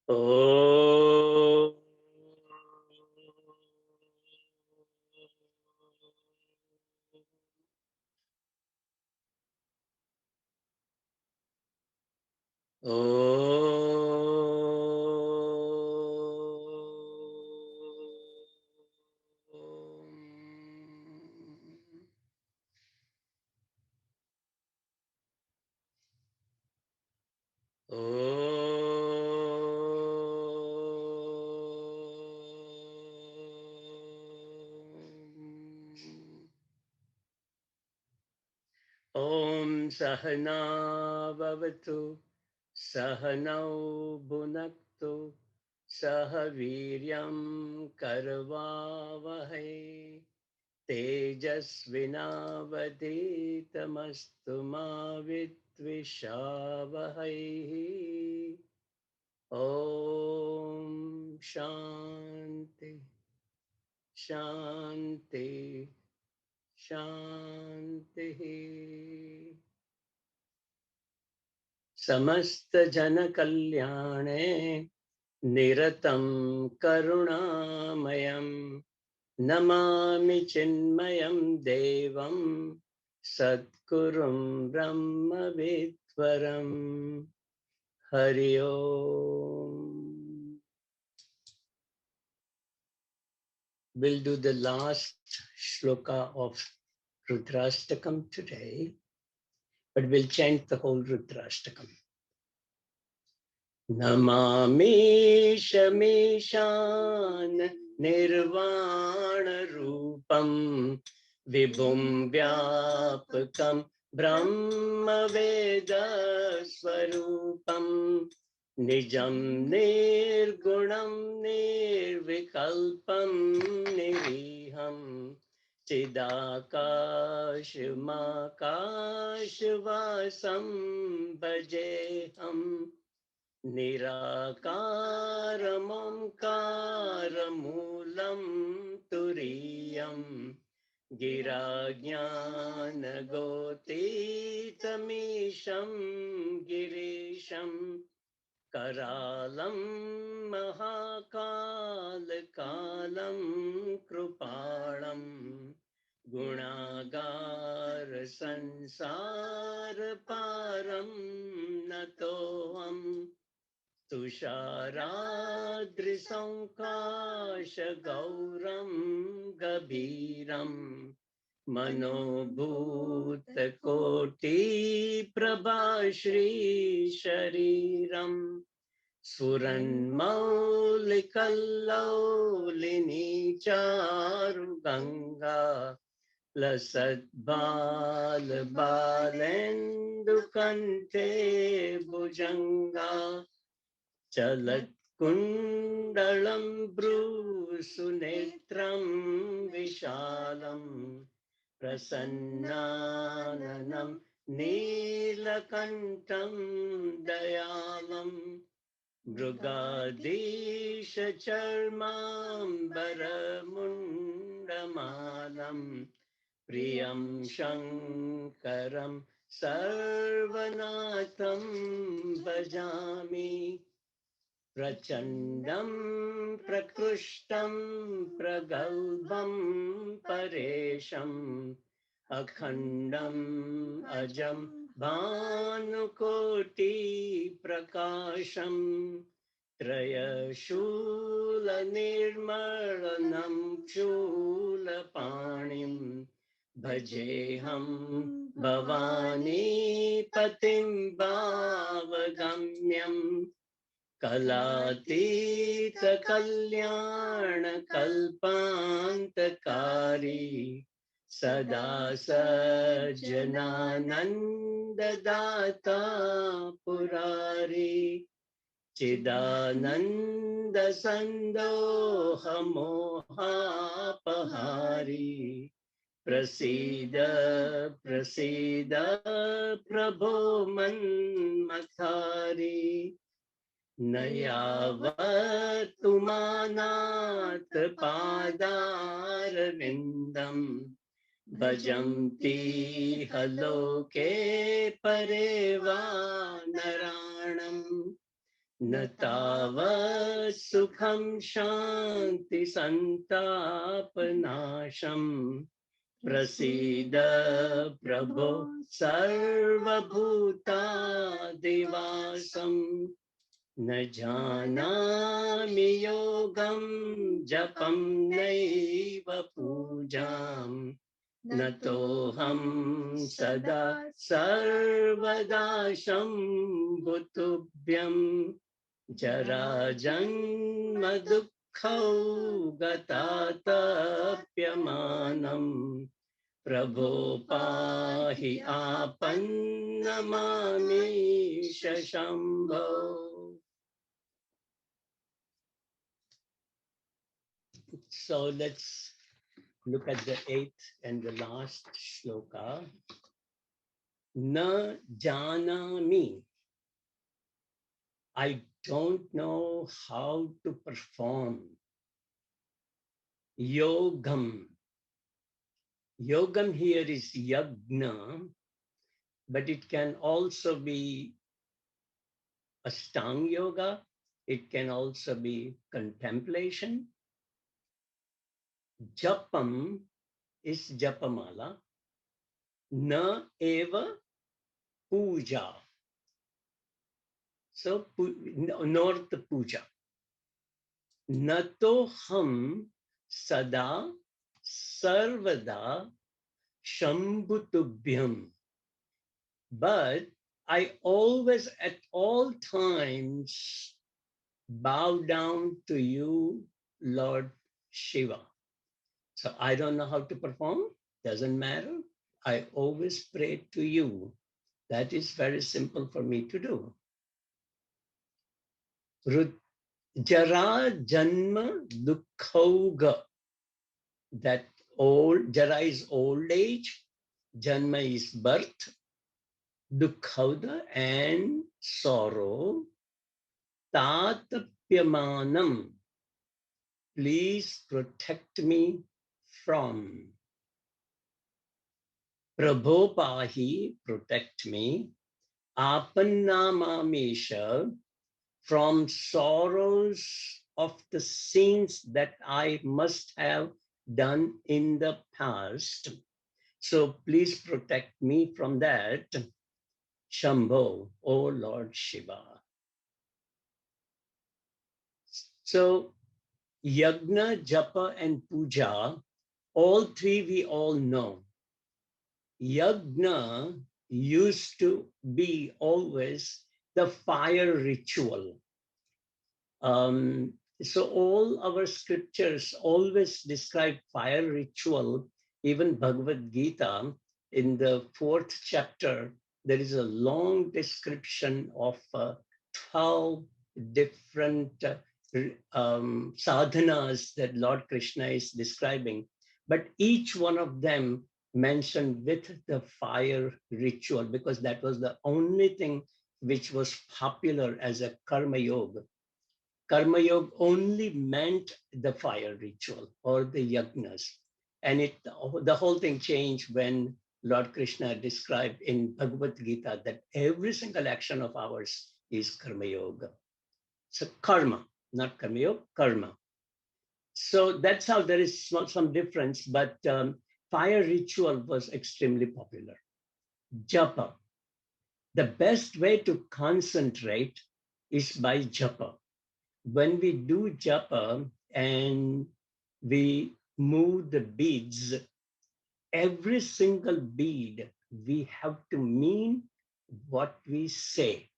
Oh. Om Sahana Bhavatu Sahanau Bhunaktu Sahaviryam Karvavahai Tejasvinavaditamastu ma Vidvishavahai. Om Shanti Shanti Shanti. समस्त जन कल्याणे निरतं करुणामयं नमामि चिन्मयं देवं सद्गुरुं ब्रह्मविद्वरं हरि ओम. We'll do the last shloka of Rudrashtakam today, but we'll chant the whole Rudrashtakam. Namami Shamishan Nirvana Rupam Vibhum Vyapakam Brahma Veda Swarupam Nijam Nirgunam Nirvikalpam Niriham Chidakashmakashvasam Bhajeham Nirakaramamkaramulam turiyam Girajnanagotitamisham girisham Karalam Mahakalakalam Krupalam Gunagar Sansar Param Natoham तुषाराद्रिसंकाशगौरं गभीरं मनोभूतकोटिप्रभाश्रीशरीरं स्फुरन्मौलिकल्लौलिनीचारुगङ्गा लसद्बालबालेन्दुकण्ठे भुजङ्गा चलत्कुण्डलं भ्रूसुनेत्रं विशालं प्रसन्नाननं नीलकण्ठं दयालं मृगाधीशचर्माम्बरमुण्डमालं प्रियं शङ्करं सर्वनाथं भजामि प्रचण्डं प्रकृष्टं प्रगल्भं परेशम् अखण्डम् अजं भानुकोटिप्रकाशम् त्रयशूलनिर्मलनं शूलपाणिं भजेऽहं भवानी पतिं भावगम्यम् कलातीत कल्याण कल्पान्तकारी सदा सज्जनानन्द दाता पुरारी चिदानन्द सन्दोह मोहापहारी प्रसीद प्रसीद प्रभो मन्मथारी न यावत्तुमानाथ पादारविन्दम् भजन्ति हलोके परे वा नराणम् न तावत् सुखं शान्ति सन्तापनाशम् प्रसीद प्रभो सर्वभूतादिवासम् न जानामि योगं जपं नैव पूजाम् न तोऽहं सदा सर्वदा शम्भुतुभ्यम् जराजन्म दुःखौ गतातप्यमानम् प्रभो पाहि आपन्नमामीश Shambho. So let's look at the eighth and the last shloka. Na janami. I don't know how to perform yogam. Yogam here is yagna, but it can also be Ashtanga yoga. It can also be contemplation. Japam is japamala. Na eva puja. So, nor the puja. Nato ham sada sarvada shambhutubhyam. But I always, at all times, bow down to you, Lord Shiva. So I don't know how to perform, doesn't matter. I always pray to you. That is very simple for me to do. Jara Janma Dukkhoga. That old, Jara is old age, Janma is birth, Dukkhoga and sorrow. Tatapyamanam. Please protect me from. Prabho Pahi, protect me. Apannamamisha, from sorrows of the sins that I must have done in the past. So please protect me from that. Shambho, O Lord Shiva. So Yagna, Japa, and Puja, all three we all know. Yagna used to be always the fire ritual. So all our scriptures always describe fire ritual. Even Bhagavad Gita, in the 4th chapter, there is a long description of 12 different sadhanas that Lord Krishna is describing. But each one of them mentioned with the fire ritual, because that was the only thing which was popular as a karma yoga. Karma Yoga only meant the fire ritual or the yagnas. And the whole thing changed when Lord Krishna described in Bhagavad Gita that every single action of ours is Karma Yoga. So karma, not Karma Yoga, karma. So that's how there is some difference, but fire ritual was extremely popular. Japa. The best way to concentrate is by japa. When we do japa and we move the beads, every single bead, we have to mean what we say.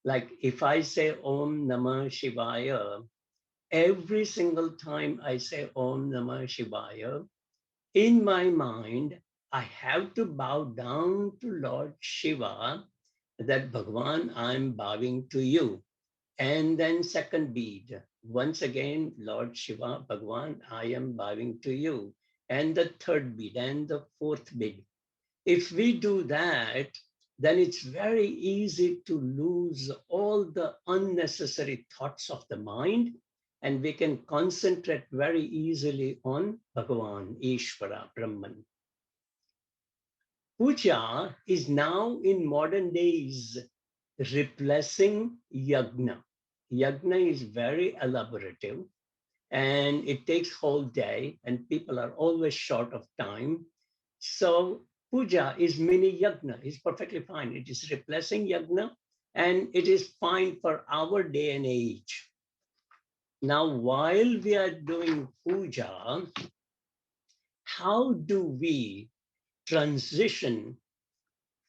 Like if I say Om Namah Shivaya, every single time I say Om Namah Shivaya, in my mind, I have to bow down to Lord Shiva, that Bhagwan, I'm bowing to you. And then second bead, once again, Lord Shiva, Bhagwan, I am bowing to you. And the third bead and the fourth bead. If we do that, then it's very easy to lose all the unnecessary thoughts of the mind, and we can concentrate very easily on Bhagavan, Ishvara, Brahman. Puja is now in modern days replacing yagna. yajna is very elaborative and it takes whole day and people are always short of time. So puja is mini yajna, is perfectly fine. It is replacing yajna and it is fine for our day and age. Now, while we are doing puja, how do we transition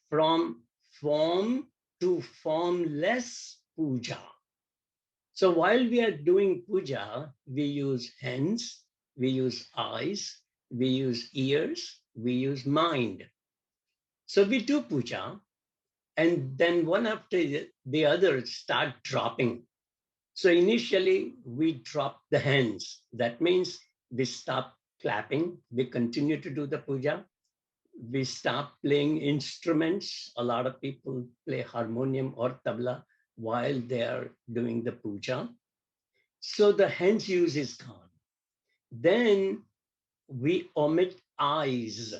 from form to formless puja? So while we are doing puja, we use hands, we use eyes, we use ears, we use mind. So we do puja, and then one after the other start dropping. So initially we drop the hands. That means we stop clapping, we continue to do the puja. We stop playing instruments. A lot of people play harmonium or tabla while they are doing the puja. So the hands use is gone. Then we omit eyes.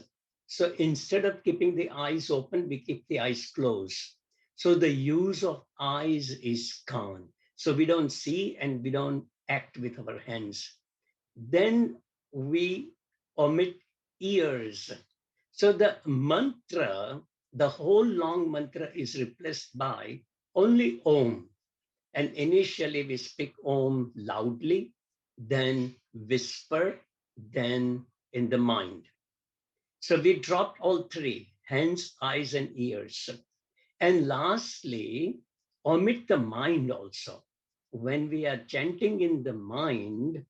So instead of keeping the eyes open, we keep the eyes closed. So the use of eyes is gone. So we don't see and we don't act with our hands. Then we omit ears. So the mantra, the whole long mantra is replaced by only Om. And initially we speak Om loudly, then whisper, then in the mind. So we dropped all three, hands, eyes, and ears. And lastly, omit the mind also. When we are chanting in the mind,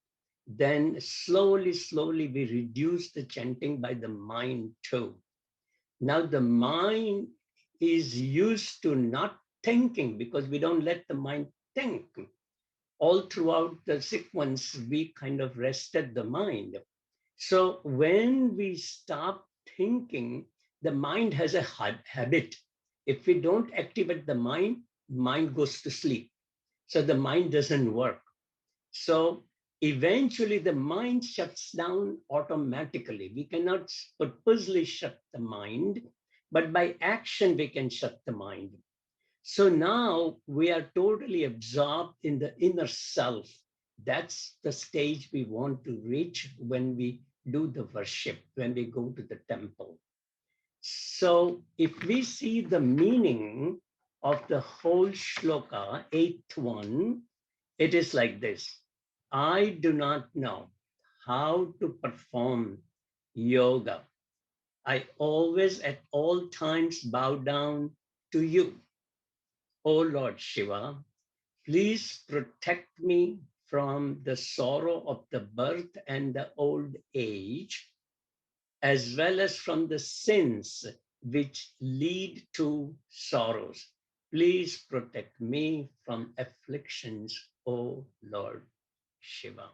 then slowly, slowly we reduce the chanting by the mind too. Now the mind is used to not thinking because we don't let the mind think. All throughout the sequence, we kind of rested the mind. So when we stop thinking, the mind has a habit. If we don't activate the mind goes to sleep. So the mind doesn't work. So eventually the mind shuts down automatically. We cannot purposely shut the mind, but by action we can shut the mind. So now we are totally absorbed in the inner self. That's the stage we want to reach when we do the worship, when we go to the temple. So if we see the meaning of the whole shloka, eighth one, it is like this. I do not know how to perform yoga. I always at all times bow down to you, O Lord Shiva. Please protect me from the sorrow of the birth and the old age, as well as from the sins which lead to sorrows. Please protect me from afflictions, O Lord Shiva.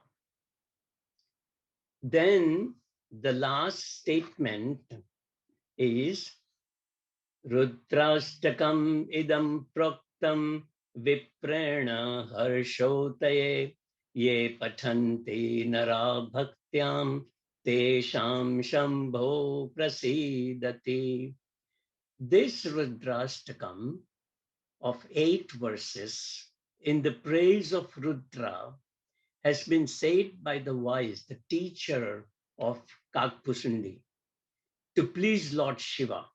Then the last statement is Rudrashtakam idam proktam viprena harshotaye ye pathanti nara bhaktyam tesham shambho prasidati. This Rudrashtakam of 8 verses in the praise of Rudra has been said by the wise, the teacher of Kakpusundi, to please Lord Shiva.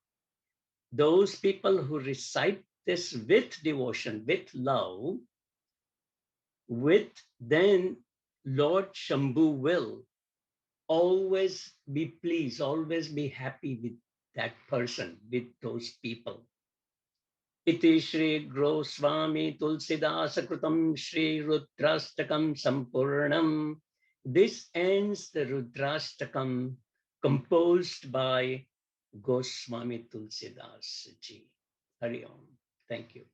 Those people who recite this with devotion, with love, with then Lord Shambhu will always be pleased, always be happy with that person, with those people. Iti Shri Goswami Tulsidasa Krutam Shri Rudrashtakam Sampurnam. This ends the Rudrashtakam composed by Goswami Tulsidas ji. Hari Om. Thank you.